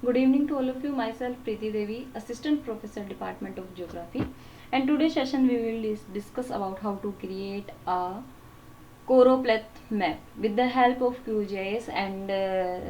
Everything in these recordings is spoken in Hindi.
Good evening to all of you. Myself Preeti Devi, Assistant Professor, Department of Geography. And today's session we will discuss about how to create a choropleth map with the help of QGIS and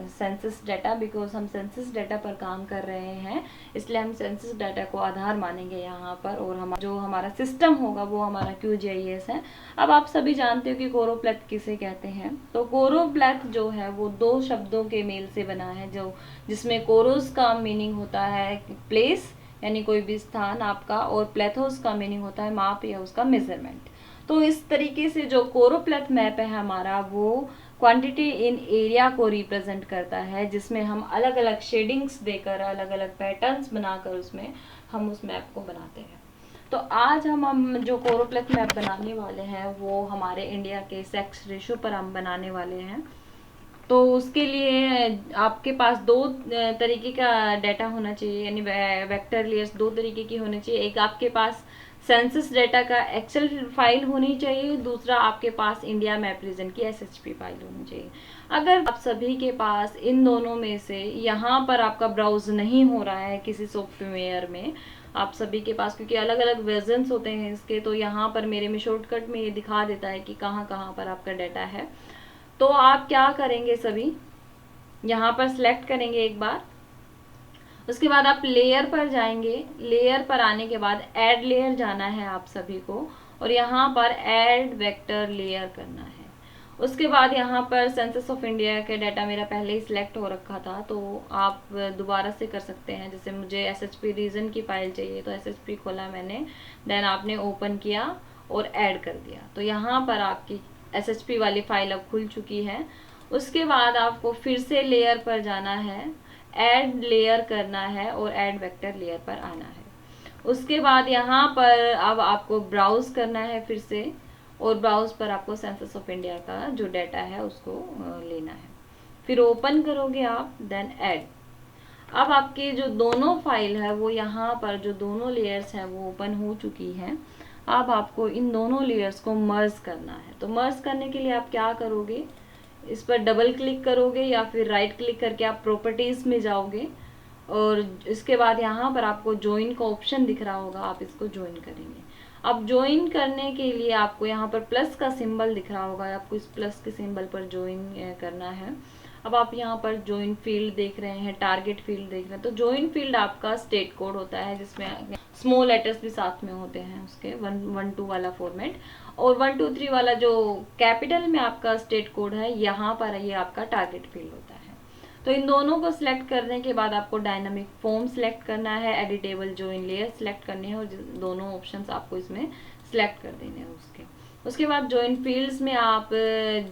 census data, because हम census data पर काम कर रहे हैं, इसलिए हम census data को आधार मानेंगे यहाँ पर, और जो हमारा सिस्टम होगा वो हमारा QGIS है। अब आप सभी जानते हो कि कोरोप्लेथ किसे कहते हैं। तो कोरोप्लेथ जो है वो दो शब्दों के मेल से बना है, जो जिसमें कोरोस का मीनिंग होता है प्लेस यानी कोई भी स्थान आपका, और प्लेथोस का मीनिंग होता है माप या उसका मेजरमेंट। तो इस तरीके से जो कोरोप्लेथ मैप है हमारा, वो क्वांटिटी इन एरिया को रिप्रेजेंट करता है, जिसमें हम अलग अलग शेडिंग्स देकर, अलग अलग पैटर्न्स बनाकर उसमें हम उस मैप को बनाते हैं। तो आज हम जो कोरोप्लेथ मैप बनाने वाले हैं वो हमारे इंडिया के सेक्स रेशो पर हम बनाने वाले हैं। तो उसके लिए आपके पास दो तरीके का डाटा होना चाहिए, यानी वेक्टर लेयर्स दो तरीके की होनी चाहिए। एक आपके पास सेंसस डाटा का एक्सेल फाइल होनी चाहिए, दूसरा आपके पास इंडिया मैप रीजन की एसएचपी फाइल होनी चाहिए। अगर आप सभी के पास इन दोनों में से यहाँ पर आपका ब्राउज नहीं हो रहा है किसी सॉफ्टवेयर में, आप सभी के पास, क्योंकि अलग अलग वर्जन्स होते हैं इसके, तो यहाँ पर मेरे में शॉर्टकट में ये दिखा देता है कि कहाँ कहाँ पर आपका डाटा है। तो आप क्या करेंगे, सभी यहाँ पर सिलेक्ट करेंगे एक बार, उसके बाद आप लेयर पर जाएंगे। लेयर पर आने के बाद ऐड लेयर जाना है आप सभी को, और यहाँ पर ऐड वेक्टर लेयर करना है। उसके बाद यहाँ पर सेंसस ऑफ इंडिया के डाटा मेरा पहले ही सिलेक्ट हो रखा था, तो आप दोबारा से कर सकते हैं। जैसे मुझे एसएचपी रीजन की फाइल चाहिए, तो एसएचपी खोला मैंने, देन आपने ओपन किया और ऐड कर दिया, तो यहाँ पर आपकी एसएचपी वाली फाइल अब खुल चुकी है। उसके बाद आपको फिर से लेयर पर जाना है, ऐड लेयर करना है और ऐड वेक्टर लेयर पर आना है। उसके बाद यहाँ पर अब आपको ब्राउज करना है फिर से, और ब्राउज पर आपको सेंसस ऑफ इंडिया का जो डाटा है उसको लेना है। फिर ओपन करोगे आप, देन ऐड। अब आपकी जो दोनों फाइल है वो यहाँ पर जो दोनों लेयर्स हैं वो ओपन हो चुकी हैं। अब आपको इन दोनों लेयर्स को मर्ज करना है। तो मर्ज करने के लिए आप क्या करोगे, इस पर डबल क्लिक करोगे या फिर राइट क्लिक करके आप प्रॉपर्टीज में जाओगे, और इसके बाद यहाँ पर आपको ज्वाइन का ऑप्शन दिख रहा होगा, आप इसको ज्वाइन करेंगे। अब ज्वाइन करने के लिए आपको यहाँ पर प्लस का सिंबल दिख रहा होगा, आपको इस प्लस के सिंबल पर ज्वाइन करना है। अब आप यहाँ पर ज्वाइन फील्ड देख रहे हैं, टारगेट फील्ड देख रहे हैं। तो ज्वाइन फील्ड आपका स्टेट कोड होता है, जिसमें स्मॉल लेटर्स भी साथ में होते हैं उसके, 112 वाला फॉर्मेट, और 123 वाला जो कैपिटल में आपका स्टेट कोड है, यहाँ पर ये आपका टारगेट फील्ड होता है। तो इन दोनों को सिलेक्ट करने के बाद आपको डायनामिक फॉर्म सिलेक्ट करना है, एडिटेबल ज्वाइन लेयर सिलेक्ट करनी है, और दोनों ऑप्शंस आपको इसमें सिलेक्ट कर देने हैं उसके बाद ज्वाइन फील्ड्स में आप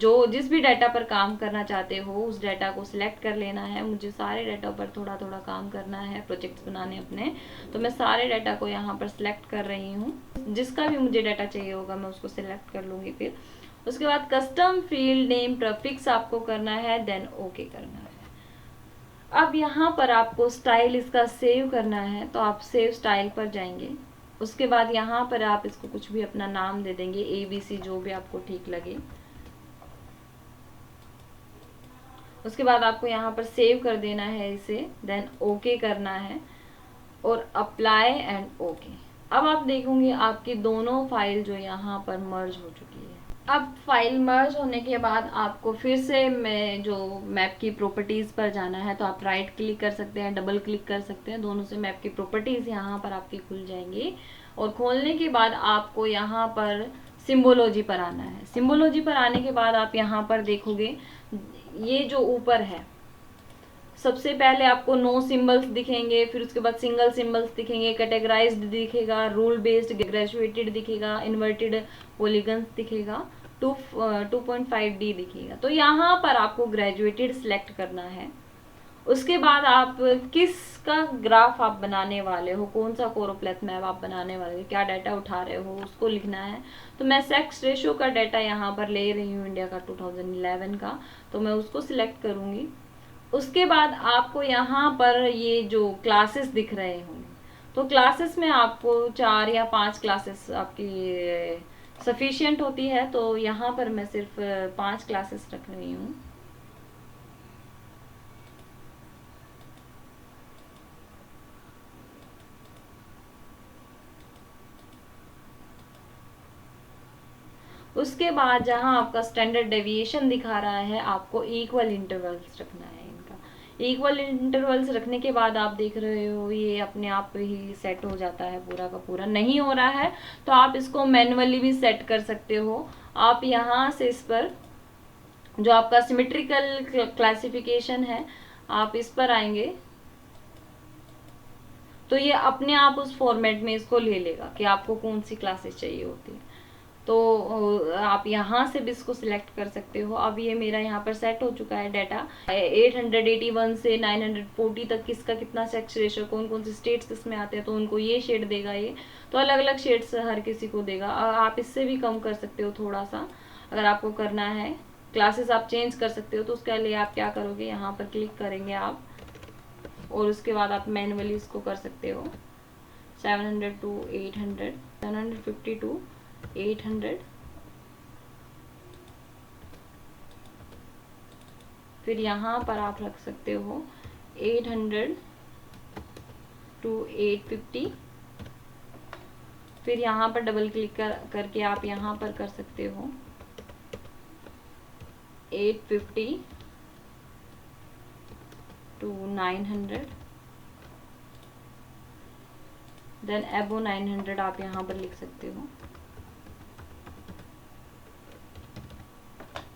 जो जिस भी डाटा पर काम करना चाहते हो उस डाटा को सिलेक्ट कर लेना है। मुझे सारे डाटा पर थोड़ा थोड़ा काम करना है, प्रोजेक्ट्स बनाने अपने, तो मैं सारे डाटा को यहाँ पर सिलेक्ट कर रही हूँ। जिसका भी मुझे डाटा चाहिए होगा मैं उसको सिलेक्ट कर लूँगी। फिर उसके बाद कस्टम फील्ड नेम प्रीफिक्स आपको करना है, देन ओके करना है। अब यहाँ पर आपको स्टाइल इसका सेव करना है, तो आप सेव स्टाइल पर जाएंगे। उसके बाद यहाँ पर आप इसको कुछ भी अपना नाम दे देंगे, ABC, जो भी आपको ठीक लगे। उसके बाद आपको यहाँ पर सेव कर देना है इसे, देन ओके करना है, और अप्लाई एंड ओके। अब आप देखोगे आपकी दोनों फाइल जो यहाँ पर मर्ज हो चुकी है। अब फाइल मर्ज होने के बाद आपको फिर से मैं जो मैप की प्रॉपर्टीज़ पर जाना है, तो आप राइट क्लिक कर सकते हैं, डबल क्लिक कर सकते हैं, दोनों से मैप की प्रॉपर्टीज़ यहाँ पर आपकी खुल जाएंगी। और खोलने के बाद आपको यहाँ पर सिम्बोलॉजी पर आना है। सिम्बोलॉजी पर आने के बाद आप यहाँ पर देखोगे ये जो ऊपर है, सबसे पहले आपको नो सिंबल्स दिखेंगे, फिर उसके बाद सिंगल सिंबल्स दिखेंगे, कैटेगराइज्ड दिखेगा, रूल बेस्ड ग्रेजुएटेड दिखेगा, इन्वर्टेड पॉलीगन्स दिखेगा, 2.5D दिखेगा। तो यहाँ पर आपको ग्रेजुएटेड सिलेक्ट करना है। उसके बाद आप किसका ग्राफ आप बनाने वाले हो, कौन सा कोरोप्लेथ मैप आप बनाने वाले हो, क्या डाटा उठा रहे हो, उसको लिखना है। तो मैं सेक्स रेशो का डाटा यहाँ पर ले रही हूँ, इंडिया का 2011 का, तो मैं उसको सिलेक्ट करूँगी। उसके बाद आपको यहाँ पर ये जो क्लासेस दिख रहे होंगे, तो क्लासेस में आपको 4 या 5 क्लासेस आपकी सफिशिएंट होती है, तो यहाँ पर मैं सिर्फ 5 क्लासेस रख रही हूँ। उसके बाद जहाँ आपका स्टैंडर्ड डेविएशन दिखा रहा है, आपको इक्वल इंटरवल्स रखना है। इनका इक्वल इंटरवल्स रखने के बाद आप देख रहे हो ये अपने आप ही सेट हो जाता है, पूरा का पूरा। नहीं हो रहा है तो आप इसको मैनुअली भी सेट कर सकते हो। आप यहाँ से इस पर जो आपका सिमेट्रिकल क्लासिफिकेशन है, आप इस पर आएंगे तो ये अपने आप उस फॉर्मेट में इसको ले लेगा कि आपको कौन सी क्लासेस चाहिए होती है। तो आप यहाँ से भी इसको सिलेक्ट कर सकते हो। अब ये मेरा यहाँ पर सेट हो चुका है डाटा। 881 से 940 तक किसका कितना सेक्स रेशियो, कौन कौन से स्टेट्स किसमें आते हैं, तो उनको ये शेड देगा। ये तो अलग अलग शेड्स हर किसी को देगा। आप इससे भी कम कर सकते हो थोड़ा सा, अगर आपको करना है। क्लासेस आप चेंज कर सकते हो, तो उसके लिए आप क्या करोगे, यहाँ पर क्लिक करेंगे आप, और उसके बाद आप मैनुअली इसको कर सकते हो। 700 to 800, 750 to 800, फिर यहाँ पर आप रख सकते हो 800 to 850, फिर यहाँ पर डबल क्लिक करके आप यहाँ पर कर सकते हो 850 to 900, देन अबो 900 आप यहाँ पर लिख सकते हो।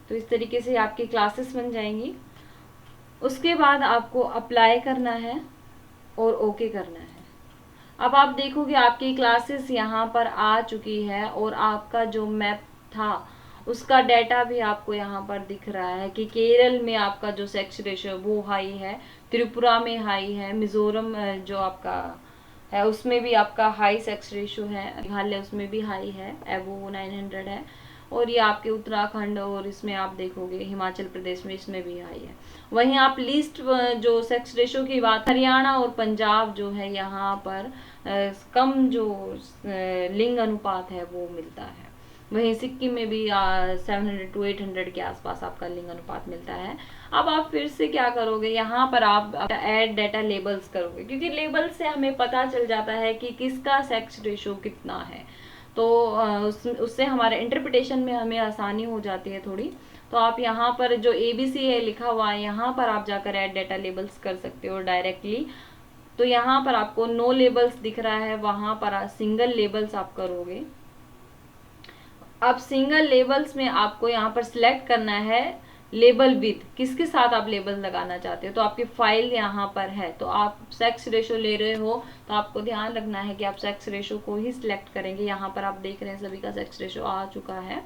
तो इस तरीके से आपकी क्लासेस बन जाएंगी। उसके बाद आपको अप्लाई करना है और ओके करना है। अब आप देखोगे आपकी क्लासेस यहाँ पर आ चुकी है, और आपका जो मैप था उसका डाटा भी आपको यहाँ पर दिख रहा है कि केरल में आपका जो सेक्स रेशियो वो हाई है, त्रिपुरा में हाई है, मिजोरम जो आपका है उसमें भी आपका हाई सेक्स रेशियो है, मेघालय उसमें भी हाई है, एबो 900 है। और ये आपके उत्तराखंड और इसमें आप देखोगे हिमाचल प्रदेश में इसमें भी हाई है। वहीं आप लिस्ट जो सेक्स रेशियो की बात, हरियाणा और पंजाब जो है यहाँ पर कम जो लिंग अनुपात है वो मिलता है। वहीं सिक्किम में भी 700 to 800 के आसपास आपका लिंग अनुपात मिलता है। अब आप फिर से क्या करोगे, यहाँ पर आप ऐड डाटा लेबल्स करोगे, क्योंकि लेबल से हमें पता चल जाता है कि किसका सेक्स रेशियो कितना है। तो उससे हमारे इंटरप्रिटेशन में हमें आसानी हो जाती है थोड़ी। तो आप यहाँ पर जो ABC है लिखा हुआ है, यहाँ पर आप जाकर ऐड डाटा लेबल्स कर सकते हो डायरेक्टली। तो यहाँ पर आपको नो लेबल्स दिख रहा है, वहां पर सिंगल लेबल्स आप करोगे। अब सिंगल लेबल्स में आपको यहाँ पर सिलेक्ट करना है लेबल विद, किसके साथ आप लेबल लगाना चाहते हो। तो आपकी फाइल यहाँ पर है, तो आप सेक्स रेशो ले रहे हो तो आपको ध्यान रखना है कि आप सेक्स रेशो को ही सिलेक्ट करेंगे। यहाँ पर आप देख रहे हैं सभी का सेक्स रेशो आ चुका है।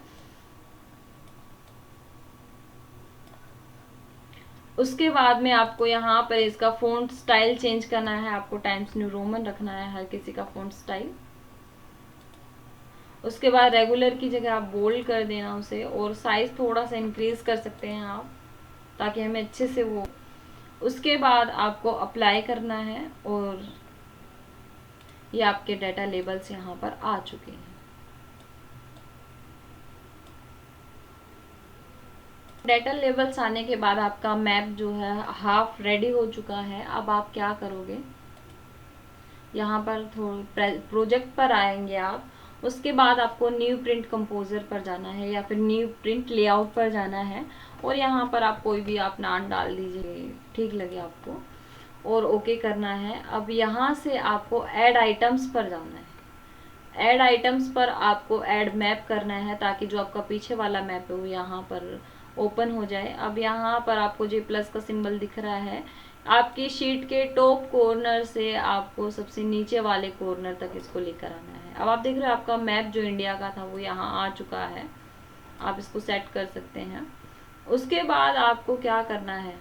उसके बाद में आपको यहाँ पर इसका फॉन्ट स्टाइल चेंज करना है, आपको टाइम्स न्यू रोमन रखना है हर किसी का फॉन्ट स्टाइल। उसके बाद रेगुलर की जगह आप बोल्ड कर देना उसे, और साइज थोड़ा सा इंक्रीज कर सकते हैं आप, ताकि हमें अच्छे से वो। उसके बाद आपको अप्लाई करना है, और ये आपके डाटा लेबल्स यहाँ पर आ चुके हैं। डाटा लेबल्स आने के बाद आपका मैप जो है हाफ रेडी हो चुका है। अब आप क्या करोगे, यहाँ पर प्रोजेक्ट पर आएंगे आप। उसके बाद आपको न्यू प्रिंट कंपोजर पर जाना है, या फिर न्यू प्रिंट लेआउट पर जाना है, और यहाँ पर आप कोई भी आप नाम डाल दीजिए ठीक लगे आपको, और ओके करना है। अब यहाँ से आपको ऐड आइटम्स पर जाना है। ऐड आइटम्स पर आपको ऐड मैप करना है, ताकि जो आपका पीछे वाला मैप है वो यहाँ पर ओपन हो जाए। अब यहाँ पर आपको जो प्लस का सिंबल दिख रहा है, आपकी शीट के टॉप कॉर्नर से आपको सबसे नीचे वाले कॉर्नर तक इसको लेकर आना है। अब आप देख रहे हो आपका मैप जो इंडिया का था वो यहाँ आ चुका है, आप इसको सेट कर सकते हैं। उसके बाद आपको क्या करना है,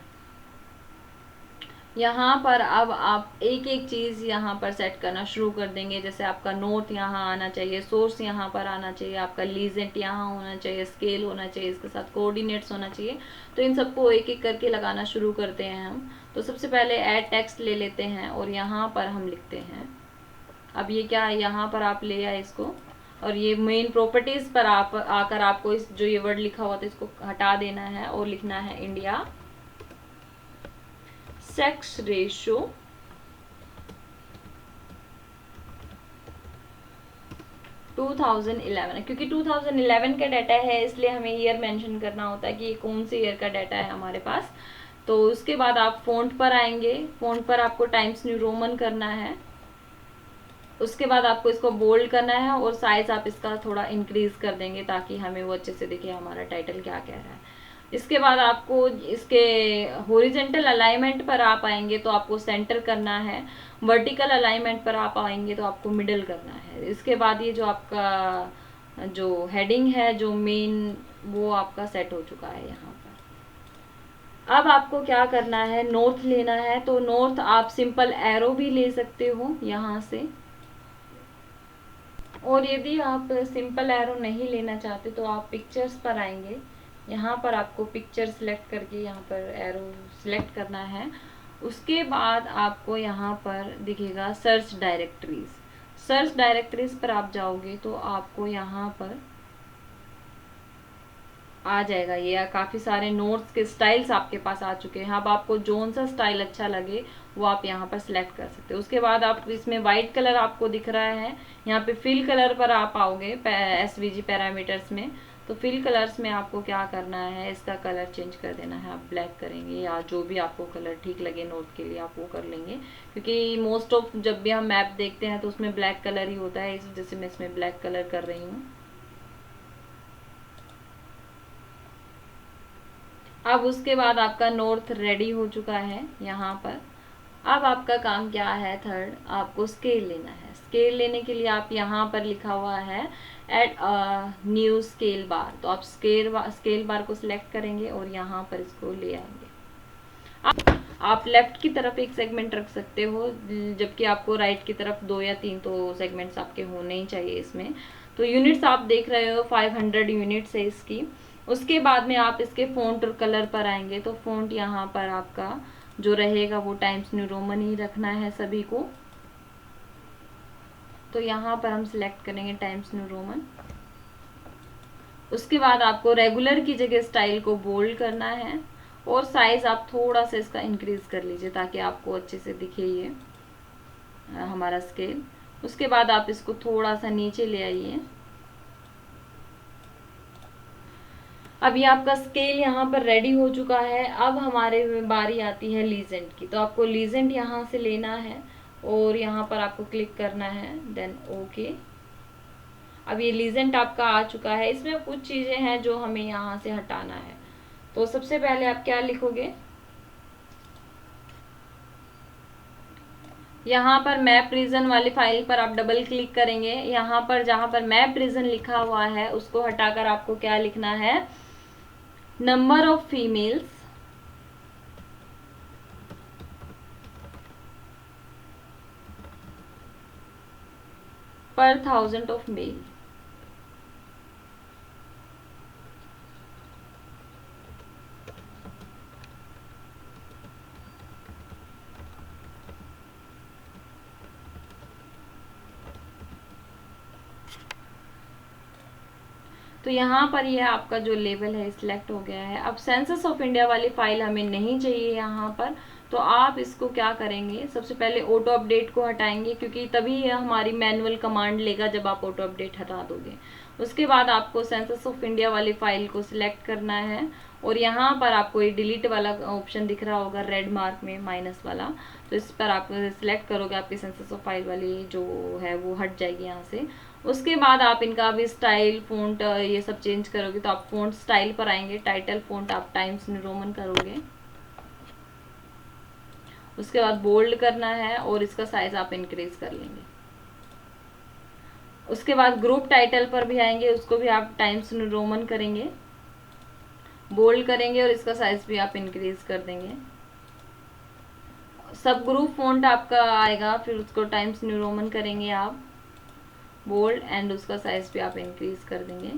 यहाँ पर अब आप एक एक चीज़ यहाँ पर सेट करना शुरू कर देंगे। जैसे आपका नोट यहाँ आना चाहिए, सोर्स यहाँ पर आना चाहिए, आपका लीजेंट यहाँ होना चाहिए, स्केल होना चाहिए, इसके साथ कोऑर्डिनेट्स होना चाहिए। तो इन सबको एक एक करके लगाना शुरू करते हैं हम। तो सबसे पहले ऐड टेक्स्ट ले लेते हैं, और यहाँ पर हम लिखते हैं। अब ये क्या है, यहाँ पर आप ले आए इसको, और ये मेन प्रॉपर्टीज पर आप आकर आपको इस जो ये वर्ड लिखा हुआ था इसको हटा देना है, और लिखना है इंडिया सेक्स रेशो टू 2011, क्योंकि 2011 का डाटा है इसलिए हमें ईयर मेंशन करना होता है कि ये कौन से ईयर का डाटा है हमारे पास। तो उसके बाद आप फ़ॉन्ट पर आएंगे, फ़ॉन्ट पर आपको टाइम्स न्यू रोमन करना है। उसके बाद आपको इसको बोल्ड करना है और साइज आप इसका थोड़ा इंक्रीज कर देंगे ताकि हमें वो अच्छे से दिखे हमारा टाइटल क्या कह रहा है। इसके बाद आपको इसके हॉरिजेंटल अलाइनमेंट पर आप आएंगे तो आपको सेंटर करना है, वर्टिकल अलाइनमेंट पर आप आएंगे तो आपको मिडल करना है। इसके बाद ये जो आपका जो हेडिंग है जो मेन वो आपका सेट हो चुका है यहाँ पर। अब आपको क्या करना है, नॉर्थ लेना है। तो नॉर्थ आप सिंपल एरो भी ले सकते हो यहाँ से, और यदि आप सिंपल एरो नहीं लेना चाहते तो आप पिक्चर्स पर आएंगे। यहाँ पर आपको पिक्चर सिलेक्ट करके यहाँ पर एरो सिलेक्ट करना है। उसके बाद आपको यहाँ पर दिखेगा सर्च डायरेक्टरीज। सर्च डायरेक्टरीज पर आप जाओगे तो आपको यहाँ पर आ जाएगा, ये काफ़ी सारे नोट्स के स्टाइल्स आपके पास आ चुके हैं। अब आपको जोन सा स्टाइल अच्छा लगे वो आप यहाँ पर सिलेक्ट कर सकते हो। उसके बाद आप इसमें वाइट कलर आपको दिख रहा है, यहाँ पे फिल कलर पर आप आओगे SVG पैरामीटर्स में। तो फिल कलर्स में आपको क्या करना है, इसका कलर चेंज कर देना है। आप ब्लैक करेंगे या जो भी आपको कलर ठीक लगे नोट के लिए आप वो कर लेंगे, क्योंकि मोस्ट ऑफ जब भी हम मैप देखते हैं तो उसमें ब्लैक कलर ही होता है, इस वजह से मैं इसमें ब्लैक कलर कर रही हूँ। अब उसके बाद आपका नॉर्थ रेडी हो चुका है यहाँ पर। अब आपका काम क्या है, थर्ड आपको स्केल लेना है। स्केल लेने के लिए आप यहाँ पर लिखा हुआ है एड न्यू स्केल बार, तो आप स्केल बार को सिलेक्ट करेंगे और यहाँ पर इसको ले आएंगे। आप लेफ्ट की तरफ एक सेगमेंट रख सकते हो, जबकि आपको राइट की तरफ 2 या 3 तो सेगमेंट्स आपके होने ही चाहिए इसमें। तो यूनिट्स आप देख रहे हो 500 यूनिट्स है इसकी। उसके बाद में आप इसके फ़ॉन्ट और कलर पर आएंगे तो फ़ॉन्ट यहाँ पर आपका जो रहेगा वो टाइम्स न्यू रोमन ही रखना है सभी को। तो यहाँ पर हम सिलेक्ट करेंगे टाइम्स न्यू रोमन। उसके बाद आपको रेगुलर की जगह स्टाइल को बोल्ड करना है और साइज आप थोड़ा सा इसका इंक्रीज कर लीजिए ताकि आपको अच्छे से दिखे ये हमारा स्केल। उसके बाद आप इसको थोड़ा सा नीचे ले आइए। अब ये आपका स्केल यहाँ पर रेडी हो चुका है। अब हमारे बारी आती है लीजेंड की। तो आपको लीजेंड यहाँ से लेना है और यहाँ पर आपको क्लिक करना है, देन ओके। अब ये लीजेंड आपका आ चुका है। इसमें कुछ चीज़ें हैं जो हमें यहाँ से हटाना है। तो सबसे पहले आप क्या लिखोगे, यहाँ पर मैप रीजन वाली फाइल पर आप डबल क्लिक करेंगे। यहाँ पर जहाँ पर मैप रीजन लिखा हुआ है उसको हटाकर आपको क्या लिखना है, नंबर ऑफ फीमेल्स पर 1000 ऑफ मेल। तो यहाँ पर ये आपका जो लेवल है सिलेक्ट हो गया है। अब सेंसस ऑफ इंडिया वाली फाइल हमें नहीं चाहिए यहाँ पर, तो आप इसको क्या करेंगे, सबसे पहले ऑटो अपडेट को हटाएंगे क्योंकि तभी ये हमारी मैनुअल कमांड लेगा जब आप ऑटो अपडेट हटा दोगे। उसके बाद आपको सेंसस ऑफ इंडिया वाली फाइल को सिलेक्ट करना है और यहाँ पर आपको ये डिलीट वाला ऑप्शन दिख रहा होगा रेड मार्क में माइनस वाला, तो इस पर आप सिलेक्ट करोगे, आपकी सेंसस ऑफ फाइल वाली जो है वो हट जाएगी यहाँ से। उसके बाद आप इनका भी स्टाइल फ़ॉन्ट ये सब चेंज करोगे तो आप फ़ॉन्ट स्टाइल पर आएंगे। टाइटल फ़ॉन्ट आप टाइम्स न्यू रोमन करोगे। उसके बाद बोल्ड करना है और इसका साइज आप इंक्रीज कर लेंगे। उसके बाद ग्रुप टाइटल पर भी आएंगे, उसको भी आप टाइम्स न्यू रोमन करेंगे, बोल्ड करेंगे और इसका साइज भी आप इंक्रीज कर देंगे। सब ग्रुप फ़ॉन्ट आपका आएगा, फिर उसको टाइम्स न्यू रोमन करेंगे आप, बोल्ड, एंड उसका साइज भी आप इंक्रीज कर देंगे।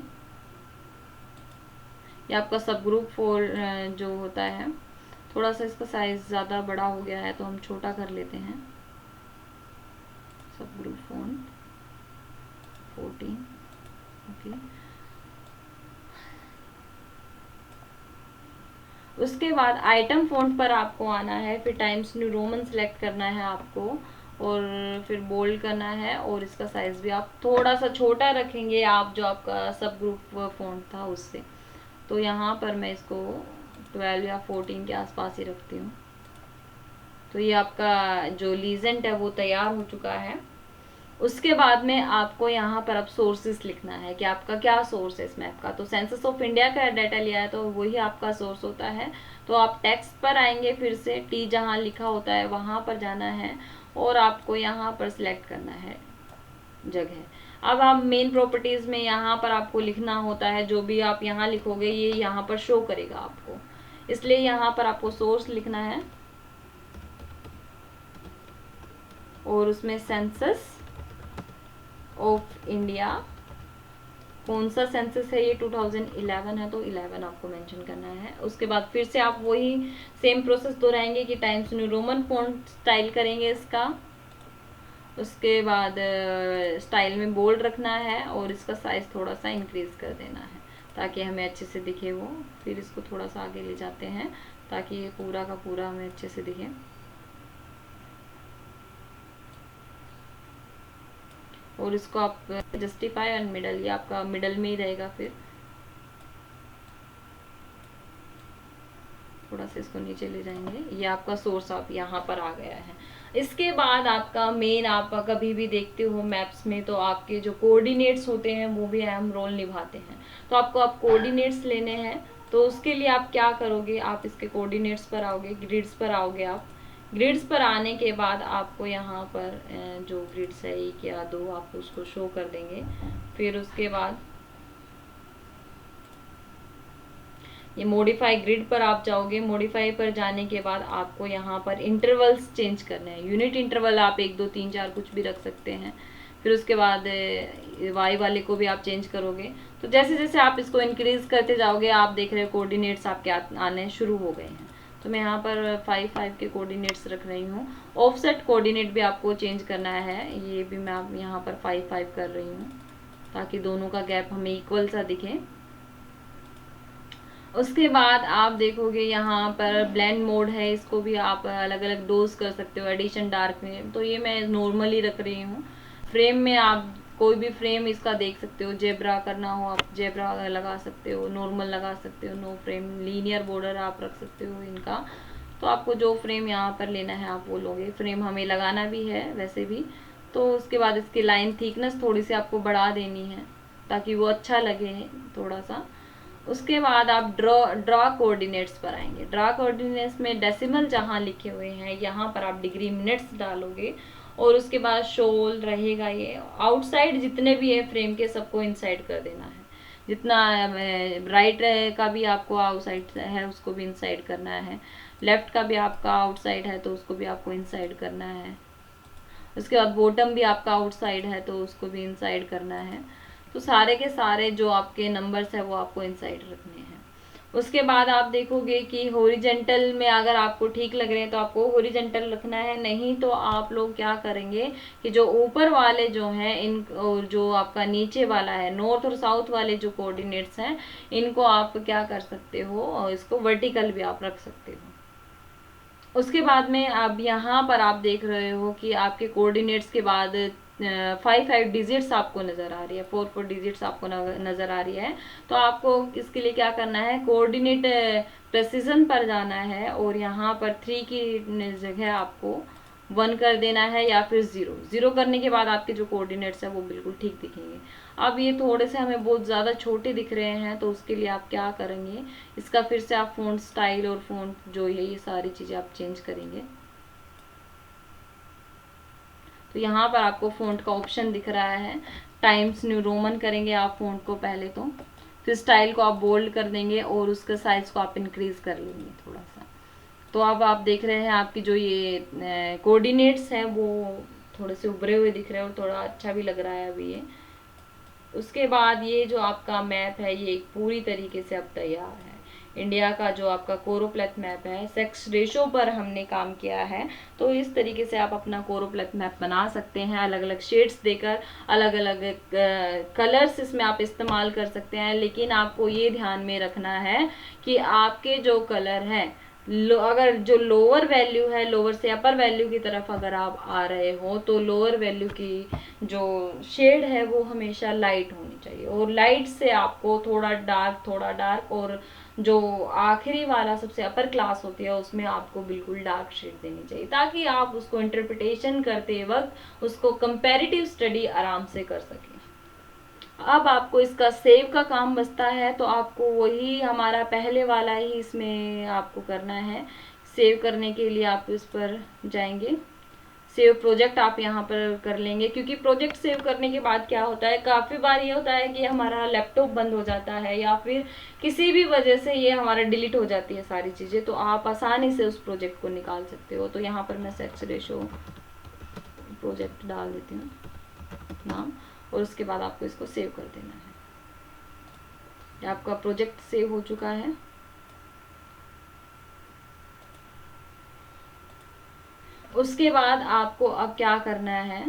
ये आपका सब ग्रुप फोल्ड जो होता है, थोड़ा सा इसका साइज ज़्यादा बड़ा हो गया है तो हम छोटा कर लेते हैं। सब ग्रुप फ़ॉन्ट 14, ओके। उसके बाद आइटम फ़ॉन्ट पर आपको आना है, फिर टाइम्स न्यू रोमन सेलेक्ट करना है आपको और फिर बोल्ड करना है, और इसका साइज भी आप थोड़ा सा छोटा रखेंगे आप जो आपका सब ग्रुप फ़ॉन्ट था उससे। तो यहाँ पर मैं इसको 12 या 14 के आसपास ही रखती हूँ। तो ये आपका जो लीजेंट है वो तैयार हो चुका है। उसके बाद में आपको यहाँ पर अब सोर्सेस लिखना है कि आपका क्या सोर्स है इस मैप का। तो सेंसस ऑफ इंडिया का डाटा लिया है तो वही आपका सोर्स होता है। तो आप टेक्स्ट पर आएंगे, फिर से टी जहाँ लिखा होता है वहाँ पर जाना है, और आपको यहाँ पर सिलेक्ट करना है जगह। अब आप मेन प्रॉपर्टीज में यहाँ पर आपको लिखना होता है, जो भी आप यहाँ लिखोगे ये यहाँ पर शो करेगा आपको, इसलिए यहाँ पर आपको सोर्स लिखना है, और उसमें सेंसस ऑफ इंडिया, कौन सा सेंसस है, ये 2011 है तो 11 आपको मेंशन करना है। उसके बाद फिर से आप वही सेम प्रोसेस दोहराएंगे कि times new Roman font style करेंगे इसका। उसके बाद स्टाइल में बोल्ड रखना है, और इसका साइज थोड़ा सा इंक्रीज कर देना है ताकि हमें अच्छे से दिखे वो। फिर इसको थोड़ा सा आगे ले जाते हैं ताकि ये पूरा का पूरा हमें अच्छे से दिखे। और इसको आप जस्टिफाई एंड मिडल, ये आपका मिडल में ही रहेगा। फिर थोड़ा सा इसको नीचे ले जाएंगे, ये आपका सोर्स आप यहाँ पर आ गया है। इसके बाद आपका मेन, आप कभी भी देखते हो मैप्स में तो आपके जो कोऑर्डिनेट्स होते हैं वो भी अहम रोल निभाते हैं। तो आपको आप कोऑर्डिनेट्स लेने हैं, तो उसके लिए आप क्या करोगे, आप इसके कोऑर्डिनेट्स पर आओगे, ग्रिड्स पर आओगे। आप ग्रिड्स पर आने के बाद आपको यहाँ पर जो ग्रिड्स है 1 या 2 आप उसको शो कर देंगे। फिर उसके बाद ये मॉडिफाई ग्रिड पर आप जाओगे। मॉडिफाई पर जाने के बाद आपको यहाँ पर इंटरवल्स चेंज करने हैं। यूनिट इंटरवल आप 1 2 3 4 कुछ भी रख सकते हैं। फिर उसके बाद वाई वाले को भी आप चेंज करोगे। तो जैसे जैसे आप इसको इंक्रीज करते जाओगे आप देख रहे हो कोऑर्डिनेट्स आपके आने शुरू हो गए हैं। तो मैं यहाँ पर 5 5 के कोऑर्डिनेट्स रख रही हूँ। ऑफसेट कोऑर्डिनेट भी आपको चेंज करना है, ये भी मैं यहाँ पर 5 5 कर रही हूँ ताकि दोनों का गैप हमें इक्वल सा दिखे। उसके बाद आप देखोगे यहाँ पर ब्लेंड मोड है, इसको भी आप अलग अलग डोज कर सकते हो, एडिशन डार्क में। तो ये मैं नॉर्मली रख रही हूँ। फ्रेम में आप कोई भी फ्रेम इसका देख सकते हो, जेब्रा करना हो आप जेब्रा लगा सकते हो, नॉर्मल लगा सकते हो, नो फ्रेम, लीनियर बॉर्डर आप रख सकते हो इनका। तो आपको जो फ्रेम यहाँ पर लेना है आप वो लोगे। फ्रेम हमें लगाना भी है वैसे भी। तो उसके बाद इसकी लाइन थिकनेस थोड़ी सी आपको बढ़ा देनी है ताकि वो अच्छा लगे थोड़ा सा। उसके बाद आप ड्रा कोऑर्डिनेट्स पर आएंगे। ड्रा कोऑर्डिनेट्स में डेसिमल जहाँ लिखे हुए हैं यहाँ पर आप डिग्री मिनट्स डालोगे, और उसके बाद शोल रहेगा ये। आउटसाइड जितने भी है फ्रेम के सबको इनसाइड कर देना है। जितना राइट का भी आपको आउटसाइड है उसको भी इनसाइड करना है, लेफ्ट का भी आपका आउटसाइड है तो उसको भी आपको इनसाइड करना है। उसके बाद बॉटम भी आपका आउटसाइड है तो उसको भी इनसाइड करना है। तो सारे के सारे जो आपके नंबर्स है वो आपको इनसाइड रखने हैं। उसके बाद आप देखोगे कि हॉरिजेंटल में अगर आपको ठीक लग रहे हैं तो आपको हॉरिजेंटल रखना है, नहीं तो आप लोग क्या करेंगे कि जो ऊपर वाले जो हैं इन, और जो आपका नीचे वाला है नॉर्थ और साउथ वाले जो कोऑर्डिनेट्स हैं इनको आप क्या कर सकते हो, और इसको वर्टिकल भी आप रख सकते हो। उसके बाद में अब यहाँ पर आप देख रहे हो कि आपके कोऑर्डिनेट्स के बाद 5 5 डिजिट्स आपको नज़र आ रही है, 4 4 डिजिट्स आपको नज़र आ रही है। तो आपको इसके लिए क्या करना है, कोऑर्डिनेट प्रेसिजन पर जाना है, और यहाँ पर 3 की जगह आपको 1 कर देना है या फिर 0 करने के बाद आपके जो कोऑर्डिनेट्स है वो बिल्कुल ठीक दिखेंगे। अब ये थोड़े से हमें बहुत ज़्यादा छोटे दिख रहे हैं तो उसके लिए आप क्या करेंगे, इसका फिर से आप फ़ॉन्ट स्टाइल और फ़ॉन्ट जो है ये सारी चीज़ें आप चेंज करेंगे। तो यहाँ पर आपको फ़ॉन्ट का ऑप्शन दिख रहा है, टाइम्स न्यू रोमन करेंगे आप फ़ॉन्ट को पहले, तो फिर स्टाइल को आप बोल्ड कर देंगे और उसके साइज़ को आप इंक्रीज़ कर लेंगे थोड़ा सा। तो अब आप देख रहे हैं आपकी जो ये कोऑर्डिनेट्स हैं वो थोड़े से उभरे हुए दिख रहे हैं और थोड़ा अच्छा भी लग रहा है अभी ये। उसके बाद ये जो आपका मैप है ये पूरी तरीके से अब तैयार है। इंडिया का जो आपका कोरोप्लेथ मैप है, सेक्स रेशो पर हमने काम किया है। तो इस तरीके से आप अपना कोरोप्लेथ मैप बना सकते हैं, अलग अलग शेड्स देकर, अलग अलग कलर्स इसमें आप इस्तेमाल कर सकते हैं। लेकिन आपको ये ध्यान में रखना है कि आपके जो कलर हैं अगर जो लोअर वैल्यू है, लोअर से अपर वैल्यू की तरफ अगर आप आ रहे हो तो लोअर वैल्यू की जो शेड है वो हमेशा लाइट होनी चाहिए, और लाइट से आपको थोड़ा डार्क, और जो आखिरी वाला सबसे अपर क्लास होती है उसमें आपको बिल्कुल डार्क शेड देनी चाहिए, ताकि आप उसको इंटरप्रिटेशन करते वक्त उसको कंपैरेटिव स्टडी आराम से कर सकें। अब आपको इसका सेव का काम बचता है, तो आपको वही हमारा पहले वाला ही इसमें आपको करना है। सेव करने के लिए आप इस पर जाएंगे, सेव प्रोजेक्ट आप यहाँ पर कर लेंगे, क्योंकि प्रोजेक्ट सेव करने के बाद क्या होता है, काफ़ी बार ये होता है कि हमारा लैपटॉप बंद हो जाता है या फिर किसी भी वजह से ये हमारा डिलीट हो जाती है सारी चीज़ें, तो आप आसानी से उस प्रोजेक्ट को निकाल सकते हो। तो यहाँ पर मैं सेक्स रेशो प्रोजेक्ट डाल देती हूँ नाम, और उसके बाद आपको इसको सेव कर देना है। आपका प्रोजेक्ट सेव हो चुका है। उसके बाद आपको अब क्या करना है,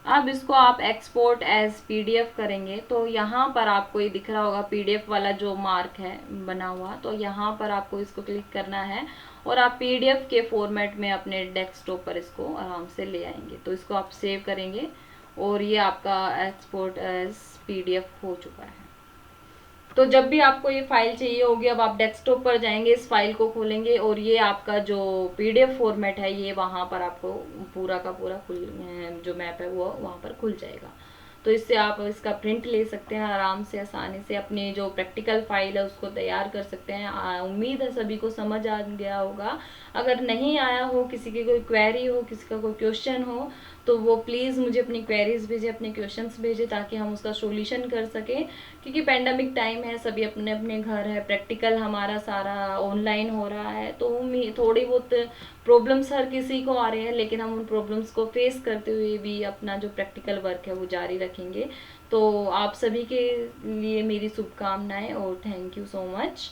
अब इसको आप एक्सपोर्ट एज पीडीएफ करेंगे, तो यहाँ पर आपको ये दिख रहा होगा पीडीएफ वाला जो मार्क है बना हुआ, तो यहाँ पर आपको इसको क्लिक करना है और आप पीडीएफ के फॉर्मेट में अपने डेस्कटॉप पर इसको आराम से ले आएंगे। तो इसको आप सेव करेंगे और ये आपका एक्सपोर्ट एज पीडीएफ हो चुका है। तो जब भी आपको ये फाइल चाहिए होगी, अब आप डेस्कटॉप पर जाएंगे, इस फाइल को खोलेंगे और ये आपका जो पीडीएफ फॉर्मेट है ये वहाँ पर आपको पूरा का पूरा जो मैप है वो वहाँ पर खुल जाएगा। तो इससे आप इसका प्रिंट ले सकते हैं आराम से, आसानी से अपनी जो प्रैक्टिकल फाइल है उसको तैयार कर सकते हैं। उम्मीद है सभी को समझ आ गया होगा। अगर नहीं आया हो, किसी की कोई क्वेरी हो, किसी का कोई क्वेश्चन हो, तो वो प्लीज़ मुझे अपनी क्वेरीज भेजें, अपने क्वेश्चंस भेजें, ताकि हम उसका सॉल्यूशन कर सकें। क्योंकि पैंडेमिक टाइम है, सभी अपने अपने घर है, प्रैक्टिकल हमारा सारा ऑनलाइन हो रहा है, तो थोड़ी बहुत प्रॉब्लम्स हर किसी को आ रहे हैं, लेकिन हम उन प्रॉब्लम्स को फेस करते हुए भी अपना जो प्रैक्टिकल वर्क है वो जारी रखेंगे। तो आप सभी के लिए मेरी शुभकामनाएं और थैंक यू सो मच।